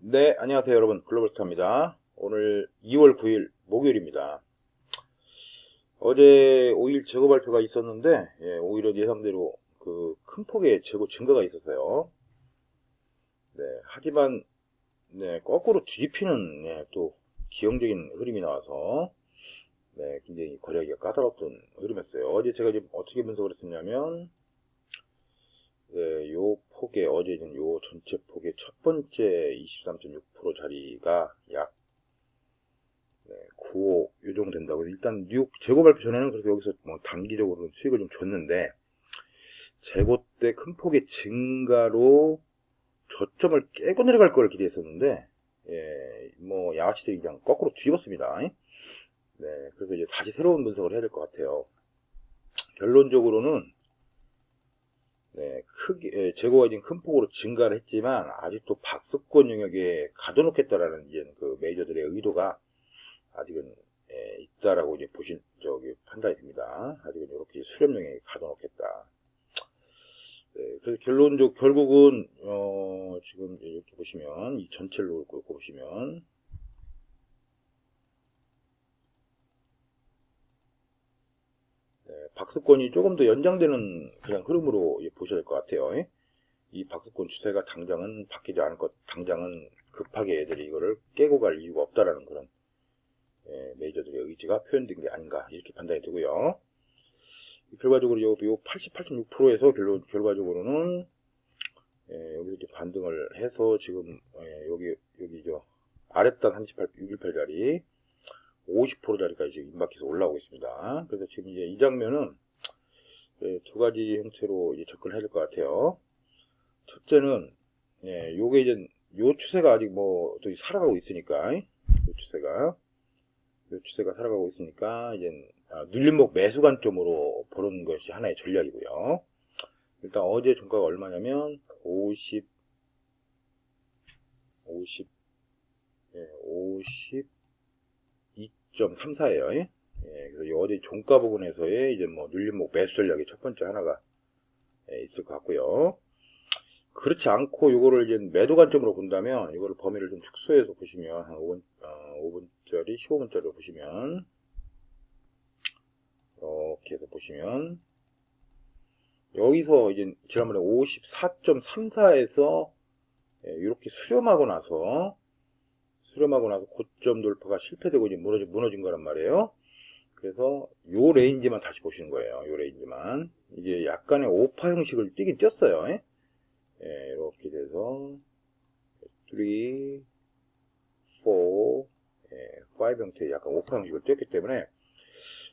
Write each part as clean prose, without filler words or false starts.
네, 안녕하세요 여러분. 글로벌스타입니다. 오늘 2월 9일 목요일입니다. 어제 5일 재고 발표가 있었는데 오히려 예상대로 그 큰 폭의 재고 증가가 있었어요. 네, 하지만 거꾸로 뒤집히는 또 기형적인 흐름이 나와서 굉장히 거래하기가 까다롭던 흐름이었어요. 어제 제가 지금 어떻게 분석을 했었냐면 요 폭의 어제는 요 전체 폭의 첫 번째 23.6% 자리가 약 9호 요 정도 된다고. 일단 뉴욕 재고 발표 전에는 그래서 여기서 뭐 단기적으로 수익을 좀 줬는데 재고 때 큰 폭의 증가로 저점을 깨고 내려갈 걸 기대했었는데 뭐 양아치들이 그냥 거꾸로 뒤집었습니다. 그래서 이제 다시 새로운 분석을 해야 될 것 같아요. 결론적으로는 크게 재고가 지금 큰 폭으로 증가를 했지만 아직도 박스권 영역에 가둬놓겠다라는 이제 그 메이저들의 의도가 아직은 있다라고 이제 판단이 됩니다. 아직은 이렇게 수렴령에 가둬놓겠다. 그래서 결국은 지금 이렇게 보시면 이 전체를 놓고 보시면 박스권이 조금 더 연장되는 그냥 흐름으로 보셔야 될 것 같아요. 이 박스권 추세가 당장은 바뀌지 않을 것, 당장은 급하게 애들이 이거를 깨고 갈 이유가 없다라는 그런 메이저들의 의지가 표현된 게 아닌가 이렇게 판단이 되고요. 결과적으로 요 88.6%에서 결과적으로는 여기서 이제 반등을 해서 지금 여기죠 아랫단 38, 618자리 50%자리까지 지금 임박해서 올라오고 있습니다. 그래서 지금 이제 이 장면은 두 가지 형태로 이제 접근을 해야 될 것 같아요. 첫째는 요게 이제 요 추세가 아직 뭐 또 살아가고 있으니까 요 추세가 살아가고 있으니까 이제 눌림목 매수 관점으로 보는 것이 하나의 전략이고요. 일단 어제 종가가 얼마냐면 52.34예요. 그래서 어제 종가 부분에서의 이제 뭐 눌림목 매수 전략이 첫 번째 하나가 있을 것 같고요. 그렇지 않고 요거를 이제 매도 관점으로 본다면 이거를 범위를 좀 축소해서 보시면 한 5분짜리 15분짜리로 보시면 이렇게 해서 보시면 여기서 이제 지난번에 54.34에서 이렇게 수렴하고 나서 고점 돌파가 실패되고 이제 무너진 거란 말이에요. 그래서 요 레인지만 다시 보시는 거예요. 요 레인지만 이게 약간의 오파 형식을 띄긴 띄었어요. 이렇게 돼서 3, 4, 5 형태의 약간 오파 형식을 띄었기 때문에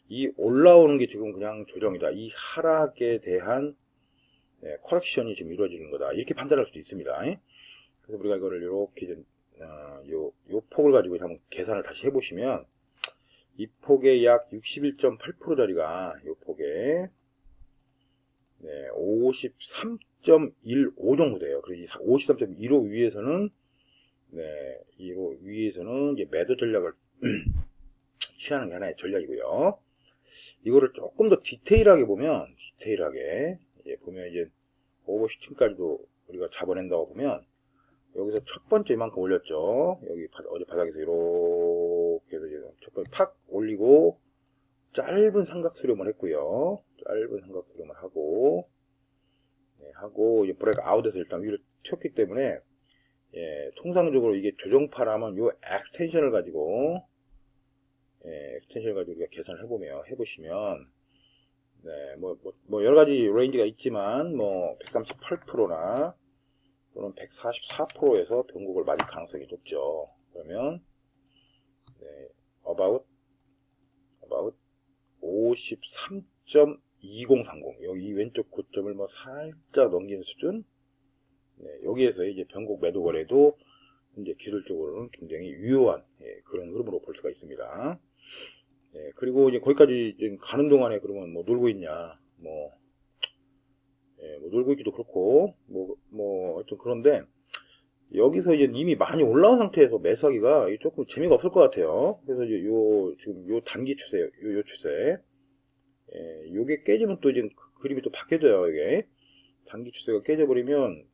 이 올라오는 게 지금 그냥 조정이다. 이 하락에 대한 커렉션이 지금 이루어지는 거다. 이렇게 판단할 수도 있습니다. 그래서 우리가 이거를 이렇게 요 폭을 가지고 한번 계산을 다시 해보시면 이 폭의 약 61.8%짜리가 이 폭에 53.15 정도 돼요. 그래서 53.15 위에서는 이제 매도 전략을 취하는 게 하나의 전략이고요. 이거를 조금 더 디테일하게 보면 이제 오버슈팅까지도 우리가 잡아낸다고 보면 여기서 첫 번째 이만큼 올렸죠. 여기 어제 바닥에서 이렇게 해서 이제 첫 번째 팍 올리고 짧은 삼각 수렴을 했고요. 짧은 삼각 수렴을 하고 이제 브레이크 아웃에서 일단 위로 튀었기 때문에 통상적으로 이게 조정파라면 요 엑스텐션을 가지고 우리가 계산을 해보시면 뭐 여러 가지 레인지가 있지만 뭐 138%나 또는 144%에서 변곡을 맞을 가능성이 높죠. 그러면 about 53.2030 여기 왼쪽 고점을 뭐 살짝 넘기는 수준. 여기에서 이제 변곡 매도 거래도 이제 기술적으로는 굉장히 유효한 그런 흐름으로 볼 수가 있습니다. 그리고 이제 거기까지 이제 가는 동안에 그러면 뭐 놀고 있냐, 뭐 놀고 있기도 그렇고, 하여튼 그런데, 여기서 이제 이미 많이 올라온 상태에서 매수하기가 조금 재미가 없을 것 같아요. 그래서 이제 지금 요 단기 추세, 요 추세, 요게 깨지면 또 이제 그림이 또 바뀌어져요, 이게. 단기 추세가 깨져버리면,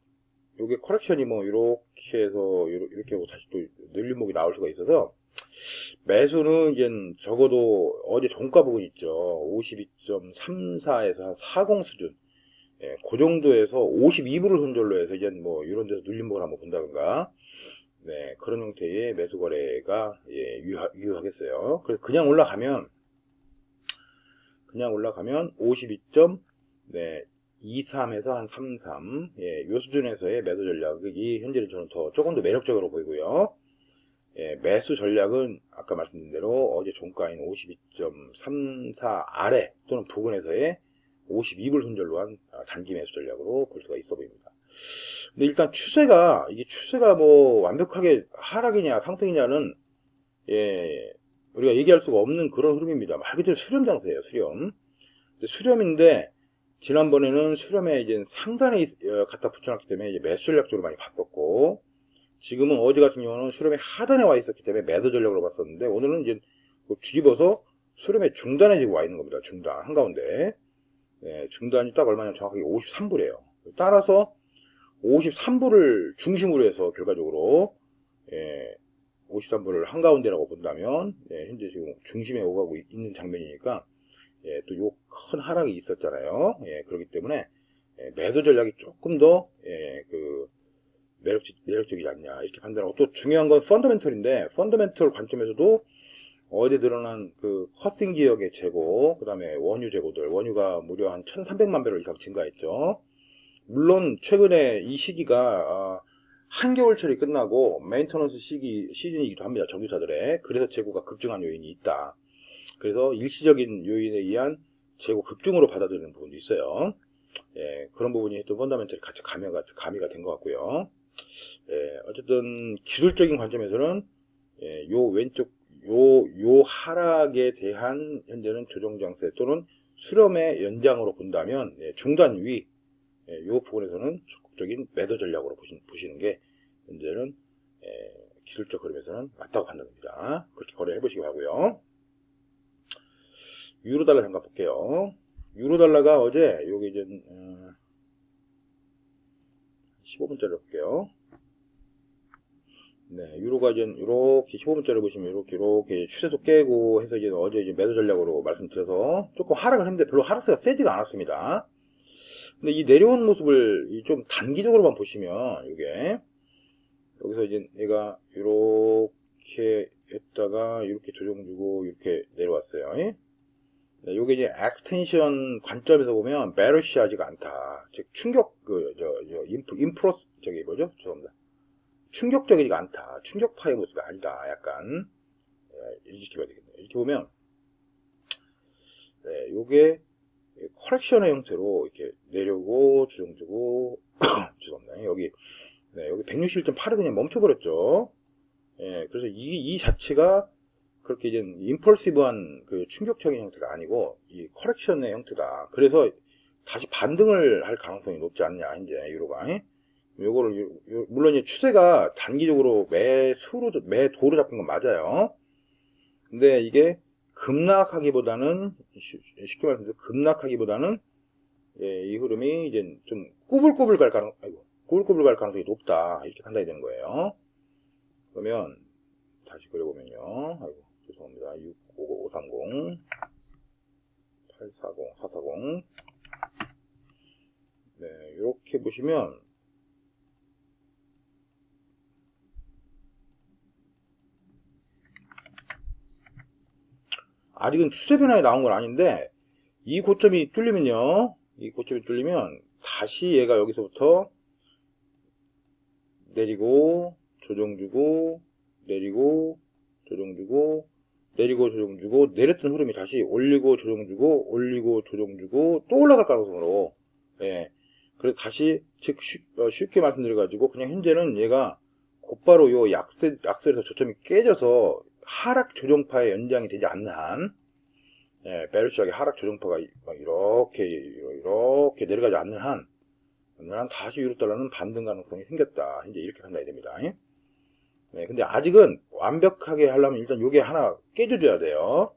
요게 커렉션이 뭐 이렇게 해서 이렇게 하고 다시 또 늘림목이 나올 수가 있어서 매수는 이제 적어도 어제 종가 부분 있죠. 52.34에서 한 40 수준. 예, 그 정도에서 52불을 손절로 해서 이제 뭐 이런 데서 눌림목을 한번 본다든가. 네, 그런 형태의 매수 거래가 예, 유효하겠어요. 그래서 그냥 올라가면 52점 네, 23에서 한 33, 예, 요 수준에서의 매도 전략이 현재는 저는 조금 더 매력적으로 보이고요. 예, 매수 전략은 아까 말씀드린 대로 어제 종가인 52.34 아래 또는 부근에서의 52불 손절로 한 단기 매수 전략으로 볼 수가 있어 보입니다. 근데 일단 이게 추세가 뭐 완벽하게 하락이냐 상승이냐는 예, 우리가 얘기할 수가 없는 그런 흐름입니다. 말 그대로 수렴 장세예요, 수렴. 수렴인데 지난번에는 수렴에 이제 상단에 갖다 붙여놨기 때문에 이제 매수 전략적으로 많이 봤었고, 지금은 어제 같은 경우는 수렴의 하단에 와 있었기 때문에 매도 전략으로 봤었는데, 오늘은 이제 뒤집어서 수렴의 중단에 지금 와 있는 겁니다. 중단 한가운데. 네, 중단이 딱 얼마냐 정확하게 53불이에요. 따라서 53불을 중심으로 해서 결과적으로 예, 53불을 한가운데라고 본다면 예, 현재 지금 중심에 오가고 있는 장면이니까 예, 또 요 큰 하락이 있었잖아요. 예, 그렇기 때문에 예, 매도 전략이 조금 더 예, 매력적이지 않냐 이렇게 판단하고, 또 중요한 건 펀더멘털인데, 펀더멘털 관점에서도 어제 드러난 그 커싱 지역의 재고, 그 다음에 원유 재고들, 원유가 무려 한 1300만 배럴 이상 증가했죠. 물론 최근에 이 시기가 한겨울철이 끝나고 메인터넌스 시즌이기도 합니다. 정유사들의. 그래서 재고가 급증한 요인이 있다. 그래서 일시적인 요인에 의한 재고 급증으로 받아들이는 부분도 있어요. 예, 그런 부분이 또 펀더멘털이 같이 가미가 된 것 같고요. 예, 어쨌든 기술적인 관점에서는 예, 요 왼쪽 요 하락에 대한 현재는 조정 장세 또는 수렴의 연장으로 본다면 예, 중단 위 예, 요 부분에서는 적극적인 매도 전략으로 보시는 게 현재는 예, 기술적 흐름에서는 맞다고 판단됩니다. 그렇게 거래해 보시기 바라고요. 유로달러 잠깐 볼게요. 유로달러가 어제 요게 이제 15분짜리 볼게요. 네, 유로가 이제 이렇게 15분짜리 보시면 이렇게 추세도 깨고 해서 이제 어제 이제 매도 전략으로 말씀드려서 조금 하락을 했는데 별로 하락세가 세지가 않았습니다. 근데 이 내려온 모습을 좀 단기적으로만 보시면 이게 여기서 이제 얘가 이렇게 했다가 이렇게 조정 주고 이렇게 내려왔어요. 네, 요게 이제 액스텐션 관점에서 보면 베러시하지가 않다. 즉 충격 인프로스 저기 뭐죠? 죄송합니다. 충격적이지가 않다. 충격파의 모습이 아니다. 약간 이렇게 봐야 되겠네요. 이렇게 보면 네, 요게 커렉션의 형태로 이렇게 내려오고 조정 주고 죄송합니다. 여기 161.8에 그냥 멈춰버렸죠. 예, 그래서 이 자체가 그렇게 이제 임펄시브한 그 충격적인 형태가 아니고 이 커렉션의 형태다. 그래서 다시 반등을 할 가능성이 높지 않냐 이제 유로가. 요거를 물론 이제 추세가 단기적으로 매도로 잡힌 건 맞아요. 근데 이게 급락하기보다는 쉽게 말해서 급락하기보다는 예, 이 흐름이 이제 좀 꾸불꾸불 갈 가능성이 높다 이렇게 판단이 되는 거예요. 그러면 다시 그려보면요. 아이고 죄송합니다. 65530 840 440 네, 이렇게 보시면 아직은 추세 변화에 나온 건 아닌데 이 고점이 뚫리면요. 이 고점이 뚫리면 다시 얘가 여기서부터 내리고 조정 주고 내리고 조정 주고 내리고 조정 주고 내렸던 흐름이 다시 올리고 조정 주고 올리고 조정 주고 또 올라갈 가능성으로 예. 그래서 다시 즉 쉽게 말씀드려 가지고 그냥 현재는 얘가 곧바로 요 약세에서 저점이 깨져서 하락 조정파의 연장이 되지 않는 한 예, 베르시하게 하락 조정파가 막 이렇게 내려가지 않는 한 다시 유로달러는 반등 가능성이 생겼다. 이제 이렇게 판단이 됩니다. 네, 근데 아직은 완벽하게 하려면 일단 요게 하나 깨져줘야 돼요.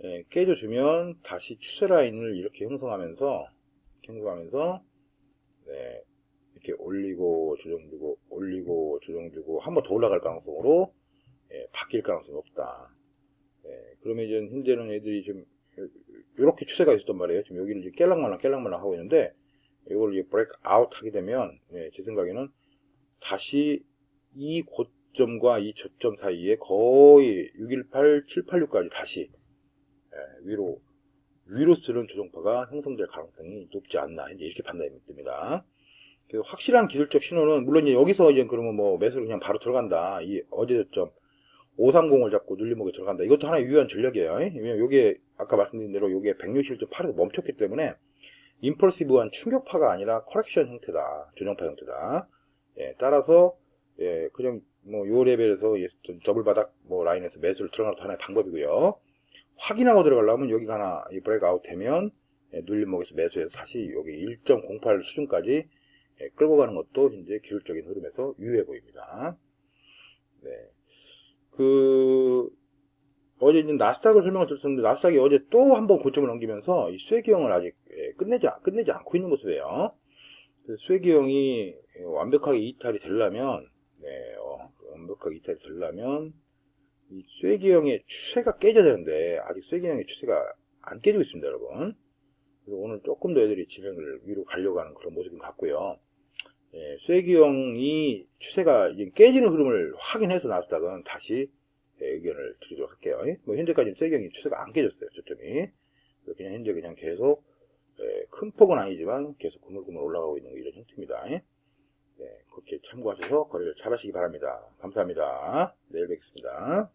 예, 깨져주면 다시 추세 라인을 이렇게 형성하면서 네, 이렇게 올리고 조정 주고 올리고 조정 주고 한 번 더 올라갈 가능성으로 바뀔 가능성이 없다. 그러면 이제 현재는 애들이 좀 이렇게 추세가 있었단 말이에요. 지금 여기를 이제 깰랑말랑 하고 있는데 이걸 이제 브레이크 아웃 하게 되면 제 생각에는 다시 이 고점과 이 저점 사이에 거의 618, 786까지 다시 위로 쓰는 조정파가 형성될 가능성이 높지 않나 이렇게 판단이 됩니다. 그래서 확실한 기술적 신호는 물론 이제 여기서 이제 그러면 뭐 매수를 그냥 바로 들어간다. 이 어제 저점 530을 잡고 눌림목에 들어간다. 이것도 하나의 유효한 전략이에요. 왜냐면 요게 아까 말씀드린 대로 요게 161.8에서 멈췄기 때문에 임펄시브한 충격파가 아니라 커렉션 형태다. 조정파 형태다. 따라서 그냥 뭐 요 레벨에서 더블 바닥 뭐 라인에서 매수를 들어가는 것도 하나의 방법이고요. 확인하고 들어가려면 여기가 하나 브레이크 아웃 되면 눌림목에서 매수해서 다시 여기 1.08 수준까지 끌고 가는 것도 현재 기술적인 흐름에서 유효해 보입니다. 네. 어제 이제 나스닥을 설명을 드렸었는데, 나스닥이 어제 또 한 번 고점을 넘기면서 이 쇠기형을 아직 끝내지 않고 있는 모습이에요. 그래서 쇠기형이 완벽하게 이탈이 되려면, 완벽하게 이탈이 되려면, 이 쇠기형의 추세가 깨져야 되는데, 아직 쇠기형의 추세가 안 깨지고 있습니다, 여러분. 그래서 오늘 조금 더 애들이 진행을 위로 가려고 하는 그런 모습인 것 같고요. 쇠기형이 추세가 깨지는 흐름을 확인해서 나스닥은 다시 의견을 드리도록 할게요. 뭐 현재까지는 쇠기형이 추세가 안 깨졌어요. 저점이. 그냥 현재 그냥 계속 큰 폭은 아니지만 계속 구물구물 올라가고 있는 이런 형태입니다. 그렇게 참고하셔서 거래를 잘 하시기 바랍니다. 감사합니다. 내일 뵙겠습니다.